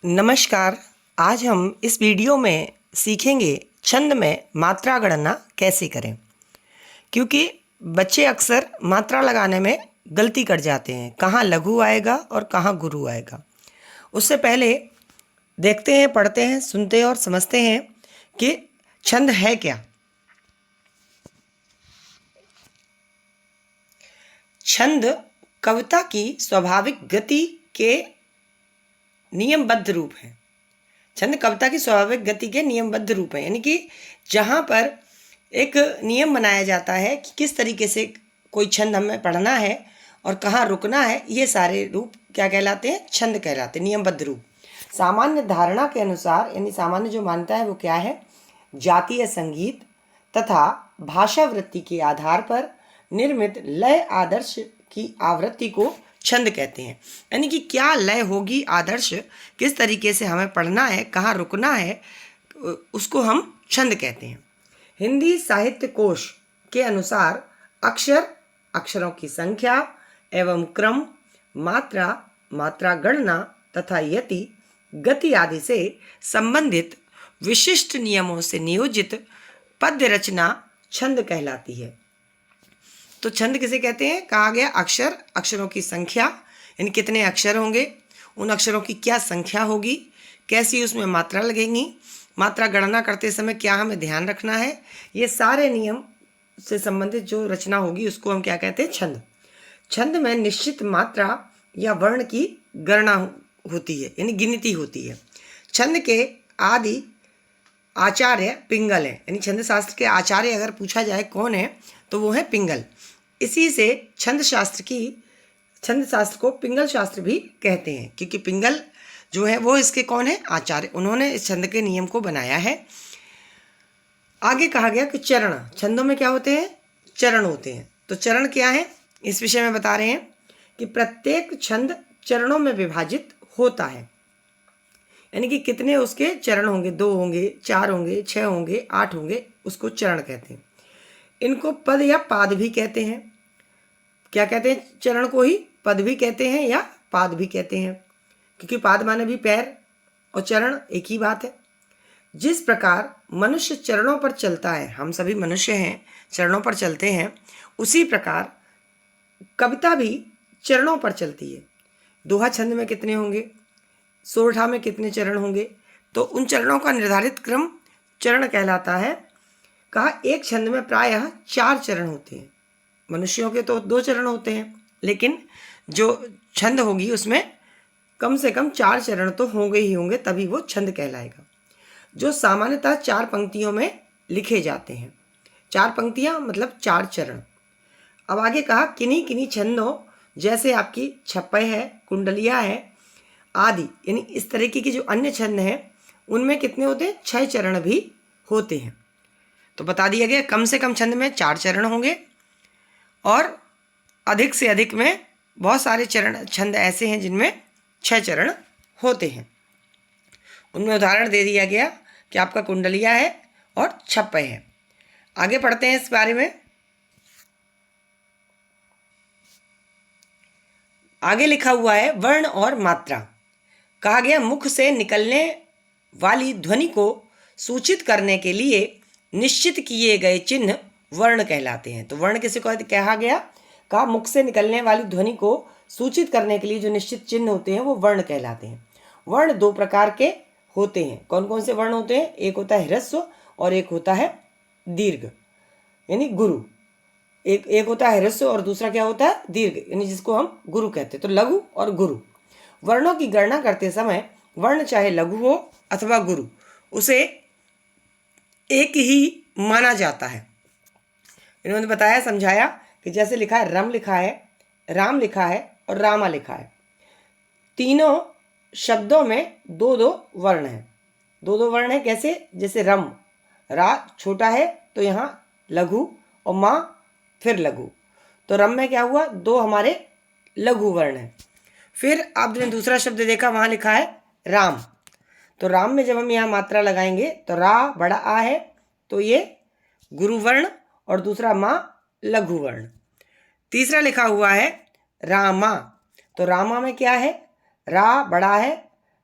नमस्कार। आज हम इस वीडियो में सीखेंगे छंद में मात्रा गणना कैसे करें, क्योंकि बच्चे अक्सर मात्रा लगाने में गलती कर जाते हैं। कहाँ लघु आएगा और कहाँ गुरु आएगा। उससे पहले देखते हैं, पढ़ते हैं, सुनते हैं और समझते हैं कि छंद है क्या। छंद कविता की स्वाभाविक गति के नियमबद्ध रूप है। छंद कविता की स्वाभाविक गति के नियमबद्ध रूप है, यानी कि जहाँ पर एक नियम बनाया जाता है कि किस तरीके से कोई छंद हमें पढ़ना है और कहाँ रुकना है। ये सारे रूप क्या कहलाते हैं? छंद कहलाते हैं, नियमबद्ध रूप। सामान्य धारणा के अनुसार, यानी सामान्य जो मानता है वो क्या है? जातीय संगीत तथा भाषा वृत्ति के आधार पर निर्मित लय आदर्श की आवृत्ति को छंद कहते हैं। यानी कि क्या लय होगी, आदर्श किस तरीके से हमें पढ़ना है, कहाँ रुकना है, उसको हम छंद कहते हैं। हिंदी साहित्य कोश के अनुसार अक्षर, अक्षरों की संख्या एवं क्रम, मात्रा, मात्रा गणना तथा यति, गति आदि से संबंधित विशिष्ट नियमों से नियोजित पद्य रचना छंद कहलाती है। तो छंद किसे कहते हैं? कहा गया अक्षर, अक्षरों की संख्या, यानी कितने अक्षर होंगे, उन अक्षरों की क्या संख्या होगी, कैसी उसमें मात्रा लगेंगी, मात्रा गणना करते समय क्या हमें ध्यान रखना है, ये सारे नियम से संबंधित जो रचना होगी उसको हम क्या कहते हैं? छंद। छंद में निश्चित मात्रा या वर्ण की गणना होती है, यानी गिनती होती है। छंद के आदि आचार्य पिंगल है, यानी छंद शास्त्र के आचार्य अगर पूछा जाए कौन है तो वो है पिंगल। इसी से छंद शास्त्र को पिंगल शास्त्र भी कहते हैं, क्योंकि पिंगल जो है वो इसके कौन है? आचार्य। उन्होंने इस छंद के नियम को बनाया है। आगे कहा गया कि चरण, छंदों में क्या होते हैं? चरण होते हैं। तो चरण क्या है, इस विषय में बता रहे हैं कि प्रत्येक छंद चरणों में विभाजित होता है, यानी कि कितने उसके चरण होंगे, 2 होंगे, 4 होंगे, 6 होंगे, 8 होंगे, उसको चरण कहते हैं। इनको पद या पाद भी कहते हैं। क्या कहते हैं? चरण को ही पद भी कहते हैं या पाद भी कहते हैं, क्योंकि पाद माने भी पैर और चरण एक ही बात है। जिस प्रकार मनुष्य चरणों पर चलता है, हम सभी मनुष्य हैं, चरणों पर चलते हैं, उसी प्रकार कविता भी चरणों पर चलती है। दोहा छंद में कितने होंगे, सोरठा में कितने चरण होंगे, तो उन चरणों का निर्धारित क्रम चरण कहलाता है। कहा एक छंद में प्रायः 4 चरण होते हैं। मनुष्यों के तो 2 चरण होते हैं, लेकिन जो छंद होगी उसमें कम से कम 4 चरण तो होंगे ही होंगे, तभी वो छंद कहलाएगा। जो सामान्यतः 4 पंक्तियों में लिखे जाते हैं। 4 पंक्तियां मतलब 4 चरण। अब आगे कहा किन्हीं किन्हीं छंदों, जैसे आपकी छप्पय है, कुंडलिया है आदि, यानी इस तरीके की जो अन्य छंद हैं उनमें कितने होते हैं? 6 चरण भी होते हैं। तो बता दिया गया कम से कम छंद में 4 चरण होंगे और अधिक से अधिक में बहुत सारे चरण छंद ऐसे हैं जिनमें 6 चरण होते हैं। उनमें उदाहरण दे दिया गया कि आपका कुंडलिया है और छप्पय है। आगे पढ़ते हैं इस बारे में। आगे लिखा हुआ है वर्ण और मात्रा। कहा गया मुख से निकलने वाली ध्वनि को सूचित करने के लिए निश्चित किए गए चिन्ह वर्ण कहलाते हैं। तो वर्ण किसे कहा गया? कहा मुख से निकलने वाली ध्वनि को सूचित करने के लिए जो निश्चित चिन्ह होते हैं वो वर्ण कहलाते हैं। वर्ण 2 प्रकार के होते हैं। कौन कौन से वर्ण होते हैं? एक होता है ह्रस्व और एक होता है दीर्घ, यानी गुरु। एक होता है ह्रस्व और दूसरा क्या होता है? दीर्घ, यानी जिसको हम गुरु कहते हैं। तो लघु और गुरु। वर्णों की गणना करते समय वर्ण चाहे लघु हो अथवा गुरु, उसे एक ही माना जाता है। इन्होंने बताया, समझाया कि जैसे लिखा है रम लिखा है, राम लिखा है और रामा लिखा है। तीनों शब्दों में 2-2 वर्ण हैं। 2-2 वर्ण है कैसे? जैसे रम, रा छोटा है तो यहाँ लघु और माँ फिर लघु, तो रम में क्या हुआ? 2 हमारे लघु वर्ण हैं। फिर आपने दूसरा शब्द देखा, वहाँ लिखा है राम। तो राम में जब हम यहाँ मात्रा लगाएंगे तो रा बड़ा आ है, तो ये गुरु वर्ण और दूसरा माँ लघु वर्ण। तीसरा लिखा हुआ है रामा, तो रामा में क्या है? रा बड़ा है,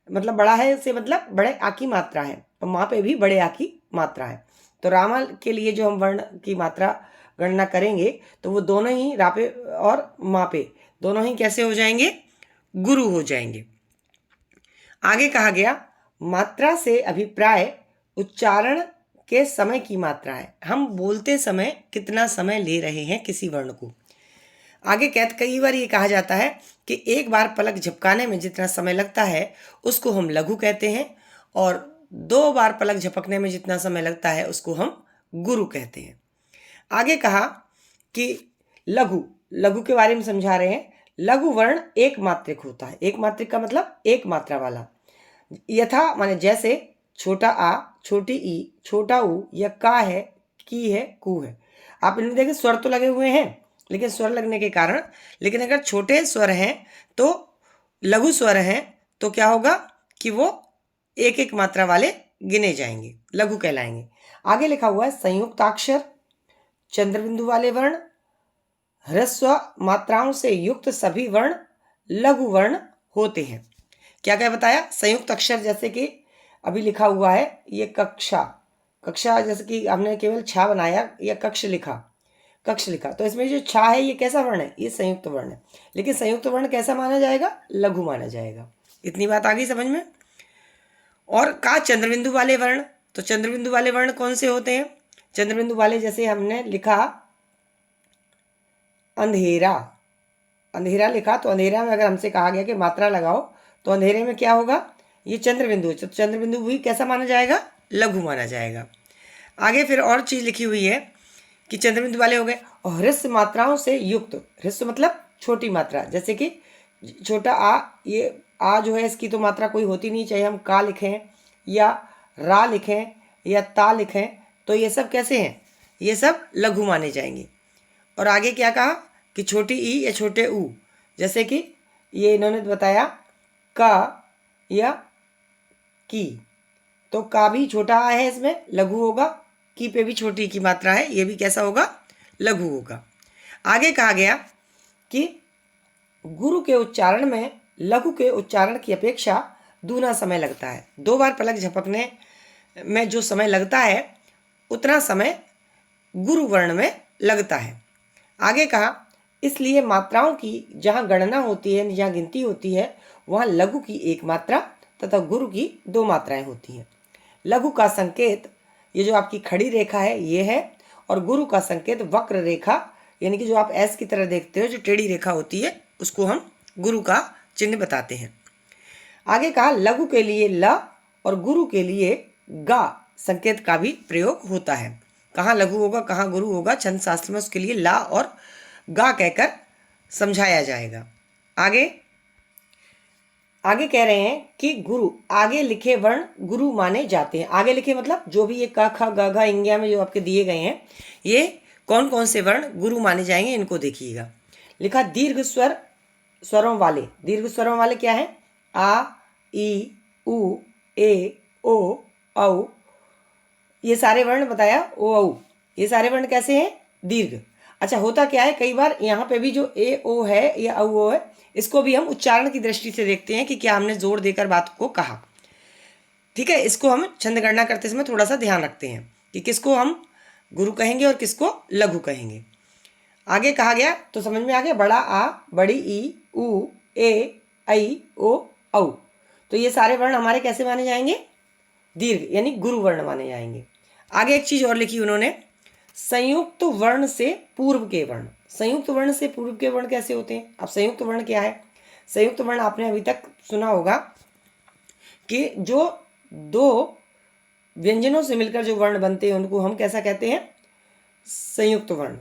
मतलब बड़ा है से मतलब बड़े आ की मात्रा है, और माँ पे भी बड़े आ की मात्रा है। तो रामा के लिए जो हम वर्ण की मात्रा गणना करेंगे तो वो दोनों ही रा पे और माँ पे दोनों ही कैसे हो जाएंगे, गुरु हो जाएंगे। आगे कहा गया मात्रा से अभिप्राय उच्चारण के समय की मात्रा है। हम बोलते समय कितना समय ले रहे हैं किसी वर्ण को। आगे कई बार ये कहा जाता है कि एक बार पलक झपकाने में जितना समय लगता है उसको हम लघु कहते हैं, और 2 बार पलक झपकने में जितना समय लगता है उसको हम गुरु कहते हैं। आगे कहा कि लघु, लघु के बारे में समझा रहे हैं। लघु वर्ण एक मात्रिक होता है। एक मात्रिक का मतलब एक मात्रा वाला। यथा माने जैसे छोटा आ, छोटी ई, छोटा ऊ, या का है, की है, कू है। आप इनमें देखें स्वर तो लगे हुए हैं, लेकिन स्वर लगने के कारण, लेकिन अगर छोटे स्वर हैं तो लघु स्वर हैं तो क्या होगा कि वो एक एक मात्रा वाले गिने जाएंगे, लघु कहलाएंगे। आगे लिखा हुआ है संयुक्ताक्षर, चंद्रबिंदु वाले वर्ण, ह्रस्व मात्राओं से युक्त सभी वर्ण लघु वर्ण होते हैं। क्या क्या बताया? संयुक्त अक्षर जैसे कि अभी लिखा हुआ है ये कक्षा, कक्षा जैसे कि हमने केवल छा बनाया या कक्ष लिखा, कक्ष लिखा, तो इसमें जो छा है ये कैसा वर्ण है? ये संयुक्त वर्ण है। लेकिन संयुक्त वर्ण कैसा माना जाएगा? लघु माना जाएगा। इतनी बात आ गई समझ में। और का चंद्रबिंदु वाले वर्ण, तो चंद्रबिंदु वाले वर्ण कौन से होते हैं? चंद्रबिंदु वाले जैसे हमने लिखा अंधेरा, अंधेरा लिखा, तो अंधेरा में अगर हमसे कहा गया कि मात्रा लगाओ तो अंधेरे में क्या होगा? ये चंद्रबिंदु है, तो चंद्रबिंदु भी कैसा माना जाएगा? लघु माना जाएगा। आगे फिर और चीज लिखी हुई है कि चंद्रबिंदु वाले हो गए। और ह्रस्व मात्राओं से युक्त, ह्रस्व मतलब छोटी मात्रा, जैसे कि छोटा आ, ये आ जो है इसकी तो मात्रा कोई होती नहीं, चाहे हम का लिखें या रा लिखें या ता लिखें, तो ये सब कैसे हैं? ये सब लघु माने जाएंगे। और आगे क्या कहा कि छोटी ई या छोटे ऊ, जैसे कि ये इन्होंने बताया का या की, तो का भी छोटा आ है, इसमें लघु होगा। की पे भी छोटी की मात्रा है, ये भी कैसा होगा? लघु होगा। आगे कहा गया कि गुरु के उच्चारण में लघु के उच्चारण की अपेक्षा दूना समय लगता है। 2 बार पलक झपकने में जो समय लगता है उतना समय गुरु वर्ण में लगता है। आगे कहा इसलिए मात्राओं की जहाँ गणना होती है, जहाँ गिनती होती है, वहाँ लघु की 1 मात्रा तथा गुरु की 2 मात्राएं होती हैं। लघु का संकेत ये जो आपकी खड़ी रेखा है ये है, और गुरु का संकेत वक्र रेखा, यानी कि जो आप एस की तरह देखते हो, जो टेढ़ी रेखा होती है उसको हम गुरु का चिन्ह बताते हैं। आगे कहा लघु के लिए ल और गुरु के लिए गा संकेत का भी प्रयोग होता है। कहाँ लघु होगा कहाँ गुरु होगा, छंद शास्त्र में उसके लिए ला और गा कहकर समझाया जाएगा। आगे कह रहे हैं कि गुरु, आगे लिखे वर्ण गुरु माने जाते हैं। आगे लिखे मतलब जो भी ये क ख ग घ इंगिया में जो आपके दिए गए हैं, ये कौन कौन से वर्ण गुरु माने जाएंगे इनको देखिएगा। लिखा दीर्घ स्वरों वाले, दीर्घ स्वरों वाले क्या है? आ, ई, उ, ए, ओ, औ, ये सारे वर्ण बताया, ओ औ, ये सारे वर्ण कैसे हैं? दीर्घ। अच्छा होता क्या है, कई बार यहाँ पे भी जो ए ओ है या औ ओ है, इसको भी हम उच्चारण की दृष्टि से देखते हैं कि क्या हमने जोर देकर बात को कहा। ठीक है, इसको हम छंद गणना करते समय थोड़ा सा ध्यान रखते हैं कि किसको हम गुरु कहेंगे और किसको लघु कहेंगे। आगे कहा गया तो समझ में आ गया, बड़ा आ, बड़ी ई, उ, ए, ऐ, ओ, औ, तो ये सारे वर्ण हमारे कैसे माने जाएंगे? दीर्घ, यानी गुरु वर्ण माने जाएंगे। आगे एक चीज और लिखी उन्होंने, संयुक्त वर्ण से पूर्व के वर्ण। संयुक्त वर्ण से पूर्व के वर्ण कैसे होते हैं? अब संयुक्त वर्ण क्या है? संयुक्त वर्ण आपने अभी तक सुना होगा कि जो 2 व्यंजनों से मिलकर जो वर्ण बनते हैं उनको हम कैसा कहते हैं? संयुक्त वर्ण।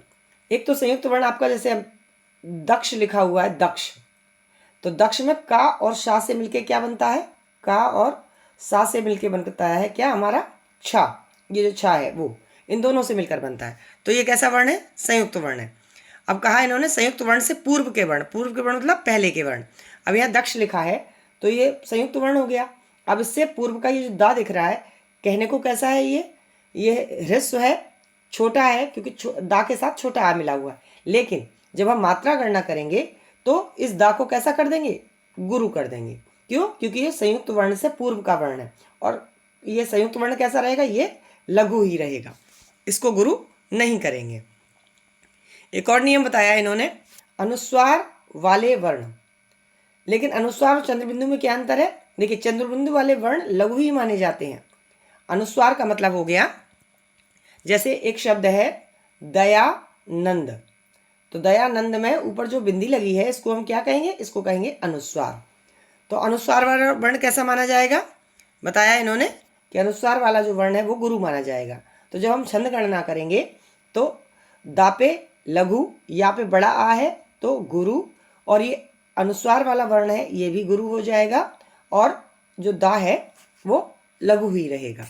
एक तो संयुक्त वर्ण आपका जैसे दक्ष लिखा हुआ है, दक्ष, तो दक्ष में का और शा से मिलके क्या बनता है? का और सा से मिलके बनता है क्या? हमारा छा, ये जो छा है वो इन दोनों से मिलकर बनता है, तो ये कैसा वर्ण है? संयुक्त वर्ण है। अब कहा इन्होंने संयुक्त वर्ण से पूर्व के वर्ण, पूर्व के वर्ण मतलब पहले के वर्ण। अब यहाँ दक्ष लिखा है तो ये संयुक्त वर्ण हो गया। अब इससे पूर्व का ये जो दा दिख रहा है, कहने को कैसा है? ये ह्रस्व है, छोटा है, क्योंकि दा के साथ छोटा आ मिला हुआ है। लेकिन जब हम मात्रा गणना करेंगे तो इस दा को कैसा कर देंगे? गुरु कर देंगे। क्यों? क्योंकि ये संयुक्त वर्ण से पूर्व का वर्ण है, और ये संयुक्त वर्ण कैसा रहेगा? ये लघु ही रहेगा, इसको गुरु नहीं करेंगे। एक और नियम बताया इन्होंने, अनुस्वार वाले वर्ण। लेकिन अनुस्वार और चंद्रबिंदु में क्या अंतर है? देखिए, चंद्रबिंदु वाले वर्ण लघु ही माने जाते हैं। अनुस्वार का मतलब हो गया, जैसे एक शब्द है दयानंद, तो दयानंद में ऊपर जो बिंदी लगी है इसको हम क्या कहेंगे? इसको कहेंगे अनुस्वार। तो अनुस्वार वाला वर्ण कैसा माना जाएगा? बताया इन्होंने कि अनुस्वार वाला जो वर्ण है वो गुरु माना जाएगा। तो जब हम छंद गणना करेंगे तो दा पे लघु, या पे बड़ा आ है तो गुरु, और ये अनुस्वार वाला वर्ण है ये भी गुरु हो जाएगा, और जो दा है वो लघु ही रहेगा।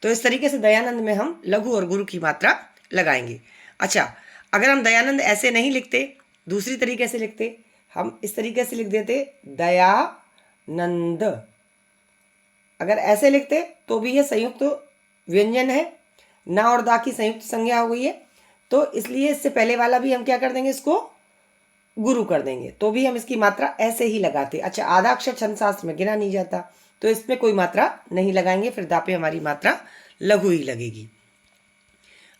तो इस तरीके से दयानंद में हम लघु और गुरु की मात्रा लगाएंगे। अच्छा, अगर हम दयानंद ऐसे नहीं लिखते, दूसरी तरीके से लिखते, हम इस तरीके से लिख देते दयानंद, अगर ऐसे लिखते तो भी ये संयुक्त व्यंजन है, ना और दा की संयुक्त संज्ञा हो गई है, तो इसलिए इससे पहले वाला भी हम क्या कर देंगे? इसको गुरु कर देंगे, तो भी हम इसकी मात्रा ऐसे ही लगाते। अच्छा, आधा अक्षर छंद शास्त्र में गिना नहीं जाता, तो इसमें कोई मात्रा नहीं लगाएंगे, फिर दा पे हमारी मात्रा लघु ही लगेगी।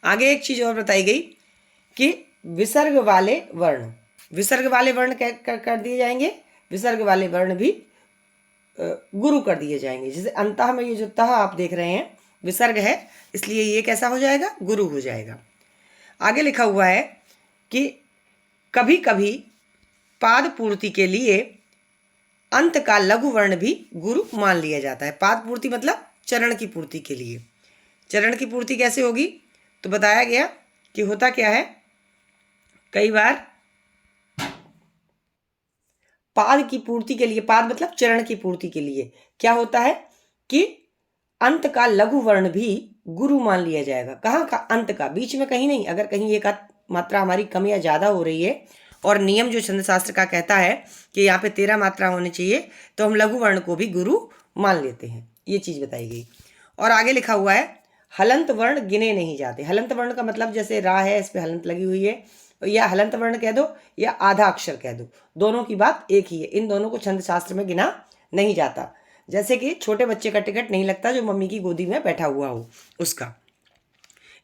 आगे एक चीज और बताई गई कि विसर्ग वाले वर्ण, विसर्ग वाले वर्ण कर दिए जाएंगे, विसर्ग वाले वर्ण भी गुरु कर दिए जाएंगे। जैसे अंतः में ये जो तह आप देख रहे हैं विसर्ग है, इसलिए ये कैसा हो जाएगा? गुरु हो जाएगा। आगे लिखा हुआ है कि कभी कभी पाद पूर्ति के लिए अंत का लघु वर्ण भी गुरु मान लिया जाता है। पाद पूर्ति मतलब चरण की पूर्ति के लिए। चरण की पूर्ति कैसे होगी? तो बताया गया कि होता क्या है, कई बार पाद की पूर्ति के लिए, पाद मतलब चरण की पूर्ति के लिए क्या होता है कि अंत का लघु वर्ण भी गुरु मान लिया जाएगा। कहाँ का? अंत का, बीच में कहीं नहीं। अगर कहीं एक मात्रा हमारी कम या ज्यादा हो रही है और नियम जो छंद शास्त्र का कहता है कि यहाँ पे 13 मात्रा होनी चाहिए, तो हम लघु वर्ण को भी गुरु मान लेते हैं, ये चीज बताई गई। और आगे लिखा हुआ है हलंत वर्ण गिने नहीं जाते। हलंत वर्ण का मतलब जैसे रा है, इस पे हलंत लगी हुई है, या हलंत वर्ण कह दो या आधा अक्षर कह दो, दोनों की बात एक ही है। इन दोनों को छंद शास्त्र में गिना नहीं जाता। जैसे कि छोटे बच्चे का टिकट नहीं लगता जो मम्मी की गोदी में बैठा हुआ हो उसका।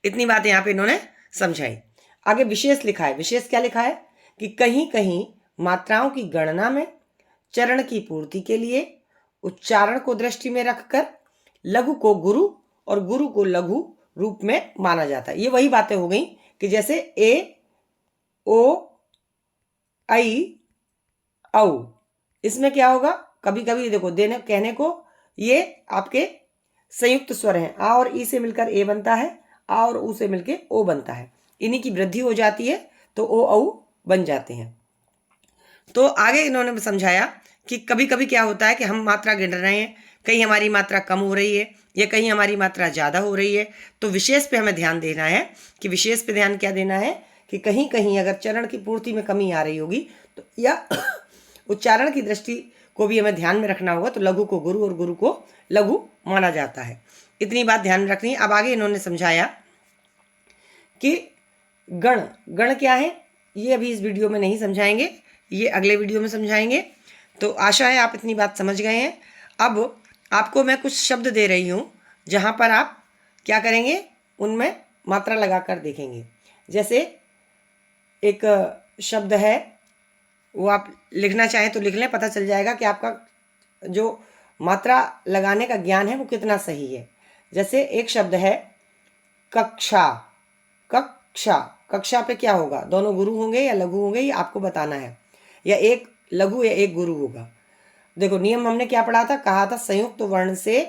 इतनी बात यहाँ पे इन्होंने समझाई। आगे विशेष लिखा है। विशेष क्या लिखा है कि कहीं कहीं मात्राओं की गणना में चरण की पूर्ति के लिए उच्चारण को दृष्टि में रखकर लघु को गुरु और गुरु को लघु रूप में माना जाता है। ये वही बातें हो गई कि जैसे ए ओ आई औ, इसमें क्या होगा? कभी कभी देखो देने कहने को ये आपके संयुक्त स्वर हैं, आ और ई से मिलकर ए बनता है, आ और ऊ से मिलकर ओ बनता है, इन्हीं की वृद्धि हो जाती है तो ओ औ बन जाते हैं। तो आगे इन्होंने समझाया कि कभी कभी क्या होता है कि हम मात्रा गिन रहे हैं, कहीं हमारी मात्रा कम हो रही है या कहीं हमारी मात्रा ज़्यादा हो रही है, तो विशेष पे हमें ध्यान देना है। कि विशेष पे ध्यान क्या देना है कि कहीं कहीं अगर चरण की पूर्ति में कमी आ रही होगी तो या उच्चारण की दृष्टि को भी हमें ध्यान में रखना होगा, तो लघु को गुरु और गुरु को लघु माना जाता है। इतनी बात ध्यान रखनी है। अब आगे इन्होंने समझाया कि गण, गण क्या है, ये अभी इस वीडियो में नहीं समझाएंगे, ये अगले वीडियो में समझाएंगे। तो आशा है आप इतनी बात समझ गए हैं। अब आपको मैं कुछ शब्द दे रही हूँ जहाँ पर आप क्या करेंगे, उनमें मात्रा लगाकर देखेंगे। जैसे एक शब्द है, वो आप लिखना चाहें तो लिख लें, पता चल जाएगा कि आपका जो मात्रा लगाने का ज्ञान है वो कितना सही है। जैसे एक शब्द है कक्षा, कक्षा, कक्षा पे क्या होगा? दोनों गुरु होंगे या लघु होंगे, ये आपको बताना है, या एक लघु या एक गुरु होगा। देखो नियम हमने क्या पढ़ा था, कहा था संयुक्त वर्ण से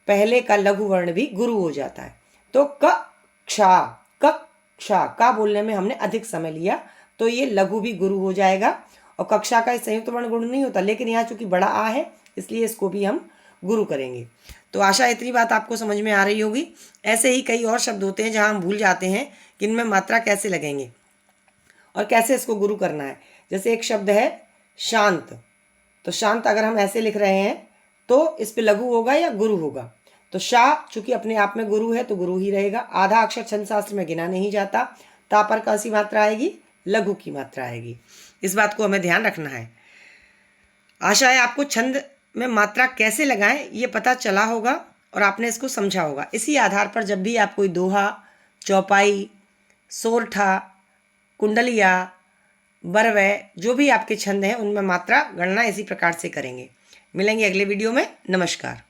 पहले का लघु वर्ण भी गुरु हो जाता है। तो कक्षा, कक्षा का बोलने में हमने अधिक समय लिया तो ये लघु भी गुरु हो जाएगा, और कक्षा का संयुक्त वर्ण गुरु नहीं होता, लेकिन यहाँ चूंकि बड़ा आ है इसलिए इसको भी हम गुरु करेंगे। तो आशा इतनी बात आपको समझ में आ रही होगी। ऐसे ही कई और शब्द होते हैं जहाँ हम भूल जाते हैं कि इनमें मात्रा कैसे लगेंगे और कैसे इसको गुरु करना है। जैसे एक शब्द है शांत, तो शांत अगर हम ऐसे लिख रहे हैं तो इस पे लघु होगा या गुरु होगा? तो शा चूंकि अपने आप में गुरु है तो गुरु ही रहेगा। आधा अक्षर छंद शास्त्र में गिना नहीं जाता, ता पर कौन सी मात्रा आएगी? लघु की मात्रा आएगी। इस बात को हमें ध्यान रखना है। आशा है आपको छंद में मात्रा कैसे लगाएं ये पता चला होगा और आपने इसको समझा होगा। इसी आधार पर जब भी आप कोई दोहा, चौपाई, सोरठा, कुंडलिया, बरवै, जो भी आपके छंद हैं उनमें मात्रा गणना इसी प्रकार से करेंगे। मिलेंगे अगले वीडियो में। नमस्कार।